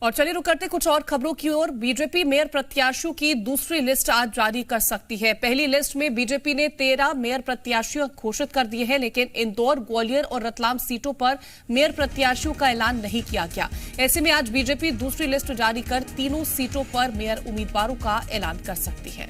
और चलिए रुक करते कुछ और खबरों की ओर। बीजेपी मेयर प्रत्याशियों की दूसरी लिस्ट आज जारी कर सकती है। पहली लिस्ट में बीजेपी ने 13 मेयर प्रत्याशियों घोषित कर दिए हैं, लेकिन इंदौर, ग्वालियर और रतलाम सीटों पर मेयर प्रत्याशियों का ऐलान नहीं किया गया। ऐसे में आज बीजेपी दूसरी लिस्ट जारी कर तीनों सीटों पर मेयर उम्मीदवारों का ऐलान कर सकती है।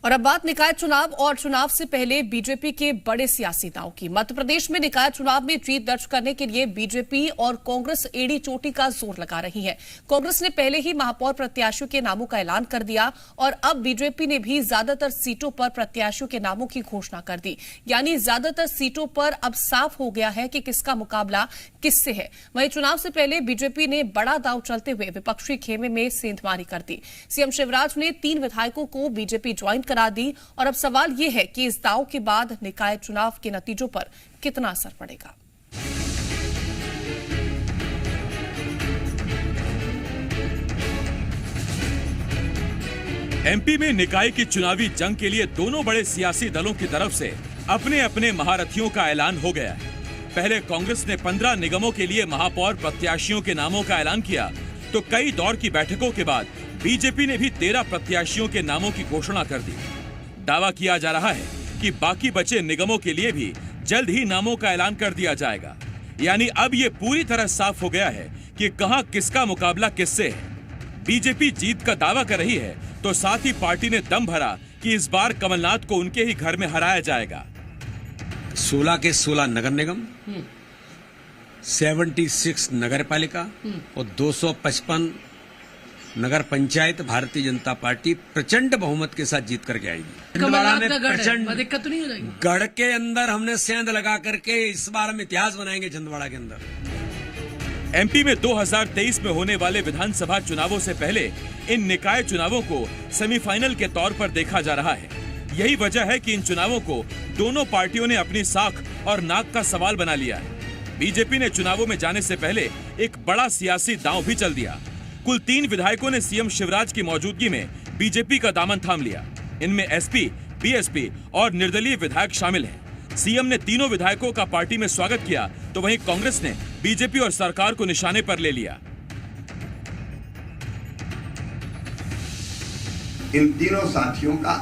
और अब बात निकाय चुनाव और चुनाव से पहले बीजेपी के बड़े सियासी दांव की। मध्य प्रदेश में निकाय चुनाव में जीत दर्ज करने के लिए बीजेपी और कांग्रेस एड़ी चोटी का जोर लगा रही है। कांग्रेस ने पहले ही महापौर प्रत्याशियों के नामों का ऐलान कर दिया और अब बीजेपी ने भी ज्यादातर सीटों पर प्रत्याशियों के नामों की घोषणा कर दी। यानी ज्यादातर सीटों पर अब साफ हो गया है कि किसका मुकाबला किससे है। वहीं चुनाव से पहले बीजेपी ने बड़ा दांव चलते हुए विपक्षी खेमे में सेंधमारी कर दी। सीएम शिवराज ने 3 विधायकों को बीजेपी ज्वाइन करा दी और अब सवाल यह है कि इस दांव के बाद निकाय चुनाव के नतीजों पर कितना असर पड़ेगा। एमपी में निकाय की चुनावी जंग के लिए दोनों बड़े सियासी दलों की तरफ से अपने अपने महारथियों का ऐलान हो गया है। पहले कांग्रेस ने 15 निगमों के लिए महापौर प्रत्याशियों के नामों का ऐलान किया, तो कई दौर की बैठकों के बाद बीजेपी ने भी 13 प्रत्याशियों के नामों की घोषणा कर दी। दावा किया जा रहा है कि बाकी बचे निगमों के लिए भी जल्द ही नामों का ऐलान कर दिया जाएगा। यानी अब ये पूरी तरह साफ हो गया है कि कहां किसका मुकाबला किससे है। बीजेपी जीत का दावा कर रही है, तो साथ ही पार्टी ने दम भरा कि इस बार कमलनाथ को उनके ही घर में हराया जाएगा। 16 के 16 नगर निगम, 76 नगर पालिका और 255 नगर पंचायत भारतीय जनता पार्टी प्रचंड बहुमत के साथ जीत करके आएगी। छिंदवाड़ा में प्रचंड दिक्कत नहीं हो जाएगी। गढ़ के अंदर हमने सेंध लगा करके इस बार हम इतिहास बनाएंगे छिंदवाड़ा के अंदर। एमपी में 2023 में होने वाले विधानसभा चुनावों से पहले इन निकाय चुनावों को सेमीफाइनल के तौर पर देखा जा रहा है। यही वजह है कि इन चुनावों को दोनों पार्टियों ने अपनी साख और नाक का सवाल बना लिया है। बीजेपी ने चुनावों में जाने से पहले एक बड़ा सियासी दांव भी चल दिया। कुल 3 विधायकों ने सीएम शिवराज की मौजूदगी में बीजेपी का दामन थाम लिया। इनमें एसपी, बीएसपी और निर्दलीय विधायक शामिल हैं। सीएम ने तीनों विधायकों का पार्टी में स्वागत किया, तो वहीं कांग्रेस ने बीजेपी और सरकार को निशाने पर ले लिया। इन तीनों साथियों का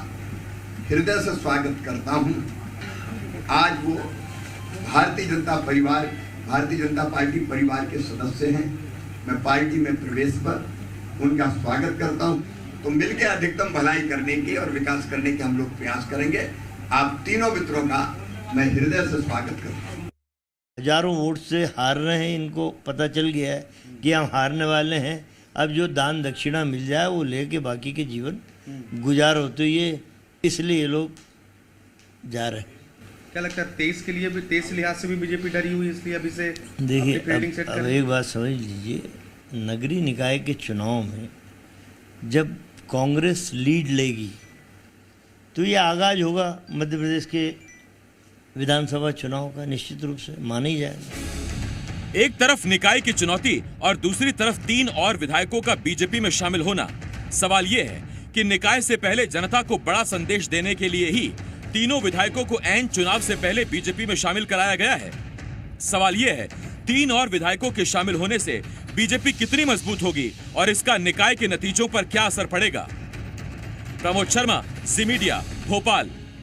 हृदय से स्वागत करता हूं। आज वो भारतीय जनता पार्टी परिवार के सदस्य हैं। मैं पार्टी में प्रवेश पर उनका स्वागत करता हूं। तो मिलकर अधिकतम भलाई करने के और विकास करने के हम लोग प्रयास करेंगे। आप तीनों मित्रों का मैं हृदय से स्वागत करता हूं। हजारों वोट से हार रहे हैं, इनको पता चल गया है कि हम हारने वाले हैं। अब जो दान दक्षिणा मिल जाए वो लेके बाकी के जीवन गुजार होते ये, इसलिए ये लोग जा रहे हैं। क्या लगता है 23 के लिए भी 23 लिहाज से भी बीजेपी डरी हुई, इसलिए अभी से देखिए अब एक बात समझ लीजिए, नगरीय निकाय के चुनाव में जब कांग्रेस लीड लेगी तो ये आगाज होगा मध्य प्रदेश के विधानसभा चुनाव का, निश्चित रूप से माना ही जाएगा। एक तरफ निकाय की चुनौती और दूसरी तरफ 3 और विधायकों का बीजेपी में शामिल होना। सवाल ये है कि निकाय से पहले जनता को बड़ा संदेश देने के लिए ही तीनों विधायकों को ऐन चुनाव से पहले बीजेपी में शामिल कराया गया है। सवाल यह है 3 और विधायकों के शामिल होने से बीजेपी कितनी मजबूत होगी और इसका निकाय के नतीजों पर क्या असर पड़ेगा। प्रमोद शर्मा, जी मीडिया, भोपाल।